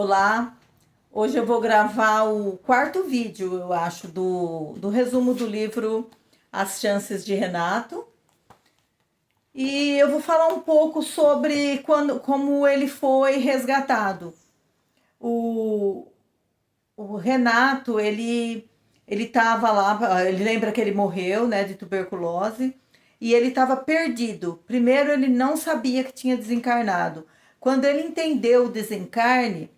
Olá, hoje eu vou gravar o quarto vídeo, eu acho, do resumo do livro As Chances de Renato. E eu vou falar um pouco sobre como ele foi resgatado. O, o Renato, ele estava lá, ele lembra que ele morreu, né, de tuberculose, e ele estava perdido. Primeiro, ele não sabia que tinha desencarnado. Quando ele entendeu o desencarne,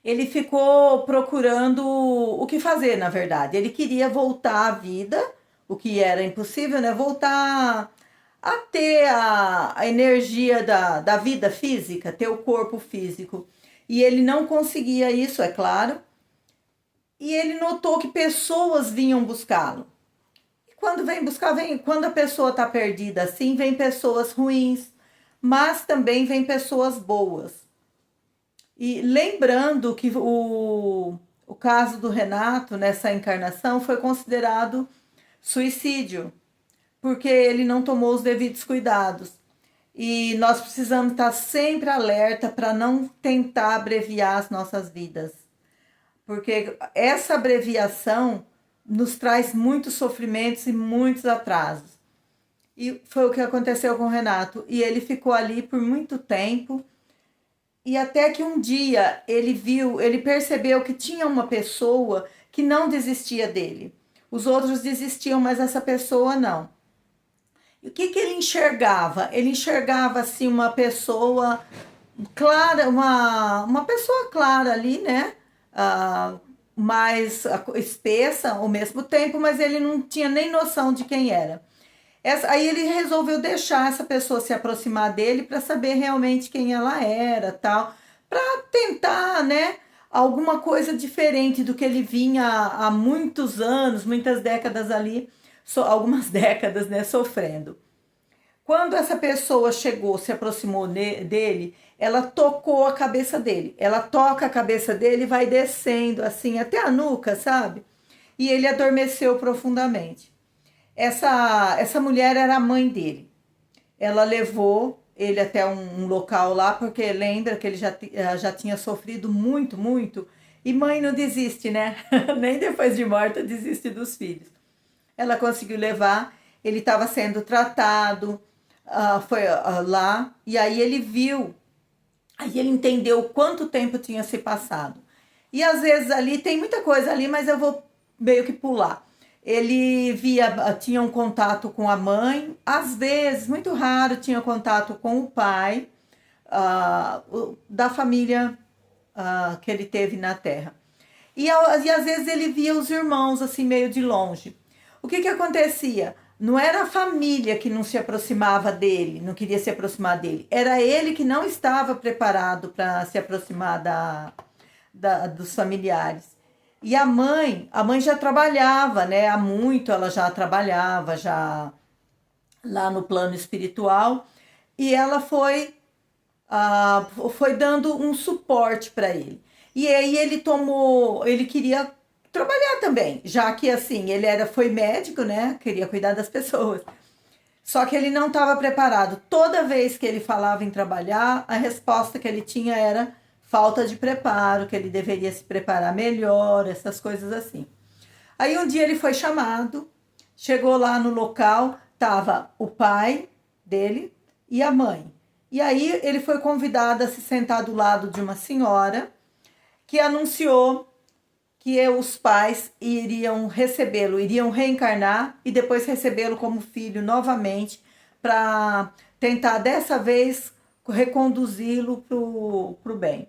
ele ficou procurando o que fazer, na verdade. Ele queria voltar à vida, o que era impossível, né? Voltar a ter a energia da vida física, ter o corpo físico. E ele não conseguia isso, é claro. E ele notou que pessoas vinham buscá-lo. E quando vem buscar, quando a pessoa está perdida assim, vem pessoas ruins, mas também vem pessoas boas. E lembrando que o caso do Renato nessa encarnação foi considerado suicídio, porque ele não tomou os devidos cuidados. E nós precisamos estar sempre alerta para não tentar abreviar as nossas vidas, porque essa abreviação nos traz muitos sofrimentos e muitos atrasos. E foi o que aconteceu com o Renato. E ele ficou ali por muito tempo. E até que um dia ele percebeu que tinha uma pessoa que não desistia dele. Os outros desistiam, mas essa pessoa não. E o que ele enxergava? Ele enxergava assim uma pessoa clara, uma pessoa clara ali, né? Mais espessa ao mesmo tempo, mas ele não tinha nem noção de quem era. Aí ele resolveu deixar essa pessoa se aproximar dele para saber realmente quem ela era, tal, para tentar, né, alguma coisa diferente do que ele vinha há muitos anos, muitas décadas ali, algumas décadas, né, sofrendo. Quando essa pessoa chegou, se aproximou dele, ela tocou a cabeça dele. Ela toca a cabeça dele e vai descendo assim até a nuca, sabe? E ele adormeceu profundamente. Essa mulher era a mãe dele. Ela levou ele até um local lá, porque lembra que ele já tinha sofrido muito, muito. E mãe não desiste, né? Nem depois de morta desiste dos filhos. Ela conseguiu levar, ele estava sendo tratado, foi lá, e aí ele viu, aí ele entendeu quanto tempo tinha se passado. E às vezes ali, tem muita coisa ali, mas eu vou meio que pular. Ele tinha um contato com a mãe, às vezes, muito raro, tinha contato com o pai da família que ele teve na Terra. E às vezes ele via os irmãos assim meio de longe. O que acontecia? Não era a família que não se aproximava dele, não queria se aproximar dele. Era ele que não estava preparado para se aproximar dos familiares. E a mãe já trabalhava, né? Há muito ela já trabalhava, já lá no plano espiritual. E ela foi dando um suporte para ele. E aí ele queria trabalhar também, já que assim, foi médico, né? Queria cuidar das pessoas. Só que ele não estava preparado. Toda vez que ele falava em trabalhar, a resposta que ele tinha era falta de preparo, que ele deveria se preparar melhor, essas coisas assim. Aí um dia ele foi chamado, chegou lá no local, estava o pai dele e a mãe. E aí ele foi convidado a se sentar do lado de uma senhora que anunciou que os pais iriam recebê-lo, iriam reencarnar e depois recebê-lo como filho novamente para tentar dessa vez reconduzi-lo para o bem.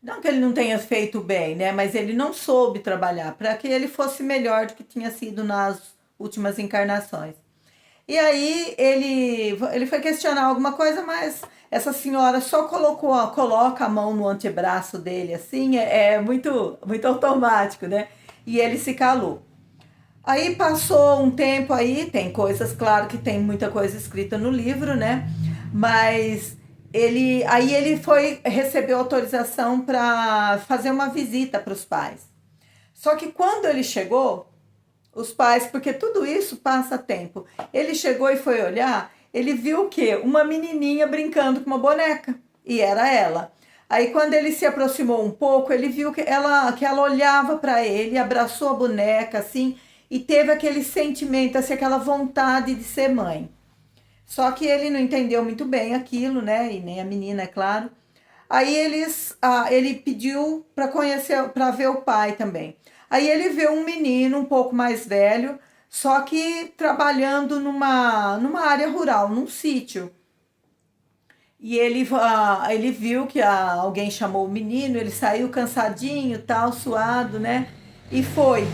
Não que ele não tenha feito bem, né? Mas ele não soube trabalhar para que ele fosse melhor do que tinha sido nas últimas encarnações. E aí ele foi questionar alguma coisa, mas essa senhora só coloca a mão no antebraço dele, assim, é muito, muito automático, né? E ele se calou. Aí passou um tempo aí, tem coisas, claro que tem muita coisa escrita no livro, né? Mas ele foi recebeu autorização para fazer uma visita para os pais. Só que quando ele chegou, os pais, porque tudo isso passa tempo. Ele chegou e foi olhar, ele viu o quê? Uma menininha brincando com uma boneca. E era ela. Aí quando ele se aproximou um pouco, ele viu que ela olhava para ele, abraçou a boneca assim e teve aquele sentimento, assim, aquela vontade de ser mãe. Só que ele não entendeu muito bem aquilo, né? E nem a menina, é claro. Aí ele pediu para conhecer, para ver o pai também. Aí ele vê um menino um pouco mais velho, só que trabalhando numa área rural, num sítio. E ele viu que alguém chamou o menino, ele saiu cansadinho, tal, suado, né? E foi.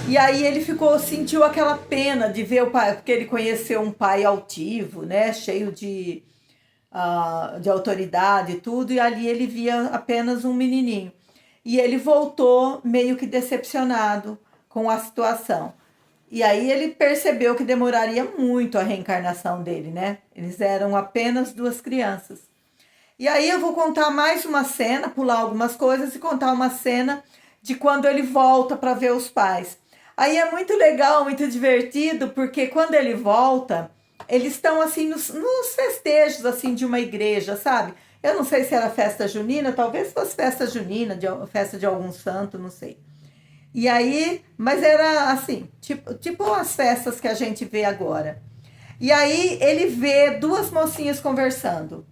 E aí ele sentiu aquela pena de ver o pai, porque ele conheceu um pai altivo, né? Cheio de autoridade e tudo, e ali ele via apenas um menininho. E ele voltou meio que decepcionado com a situação. E aí ele percebeu que demoraria muito a reencarnação dele, né? Eles eram apenas duas crianças. E aí eu vou contar mais uma cena, pular algumas coisas e contar uma cena de quando ele volta para ver os pais. Aí é muito legal, muito divertido, porque quando ele volta, eles estão assim nos festejos assim de uma igreja, sabe? Eu não sei se era festa junina, talvez fosse festa junina, festa de algum santo, não sei. E aí, mas era assim, tipo as festas que a gente vê agora. E aí ele vê duas mocinhas conversando.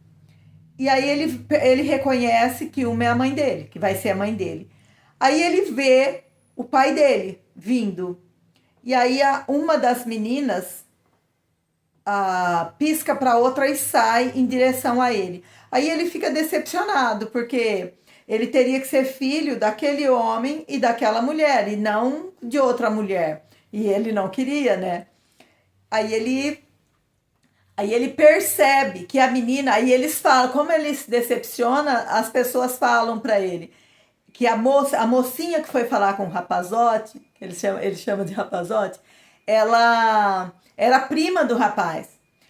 E aí ele reconhece que uma é a mãe dele, que vai ser a mãe dele. Aí ele vê o pai dele vindo. E aí uma das meninas pisca para outra e sai em direção a ele. Aí ele fica decepcionado, porque ele teria que ser filho daquele homem e daquela mulher, e não de outra mulher. E ele não queria, né? Aí ele Aí ele percebe que a menina, aí eles falam, como ele se decepciona, as pessoas falam para ele que a mocinha que foi falar com o rapazote, que ele chama de rapazote, ela era prima do rapaz.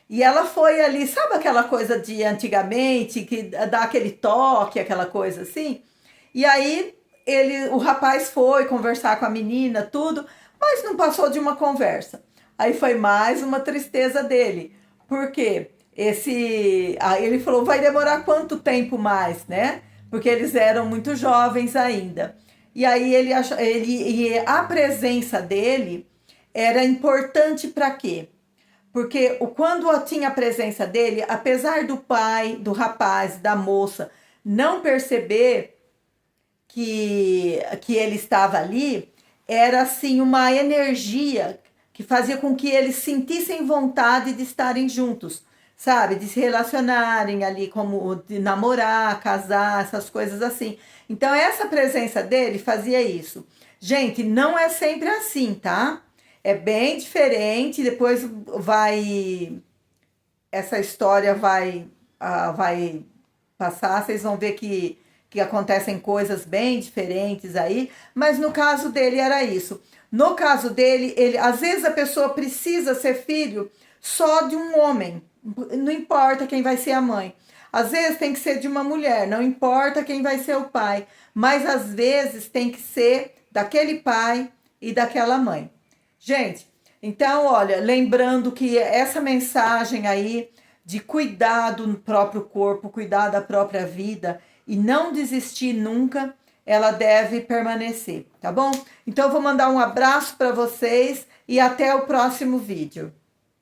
E ela foi ali, sabe aquela coisa de antigamente, que dá aquele toque, aquela coisa assim? E aí o rapaz foi conversar com a menina, tudo, mas não passou de uma conversa. Aí foi mais uma tristeza dele. Porque aí ele falou, vai demorar quanto tempo mais, né? Porque eles eram muito jovens ainda. E aí e a presença dele era importante para quê? Porque quando tinha a presença dele, apesar do pai, do rapaz, da moça não perceber que ele estava ali, era assim uma energia que fazia com que eles sentissem vontade de estarem juntos, sabe? De se relacionarem ali, como de namorar, casar, essas coisas assim. Então, essa presença dele fazia isso. Gente, não é sempre assim, tá? É bem diferente. Depois essa história vai passar, vocês vão ver que acontecem coisas bem diferentes aí, mas no caso dele era isso. No caso dele, às vezes a pessoa precisa ser filho só de um homem, não importa quem vai ser a mãe. Às vezes tem que ser de uma mulher, não importa quem vai ser o pai, mas às vezes tem que ser daquele pai e daquela mãe. Gente, então, olha, lembrando que essa mensagem aí de cuidar do próprio corpo, cuidar da própria vida e não desistir nunca, ela deve permanecer, tá bom? Então, eu vou mandar um abraço para vocês e até o próximo vídeo.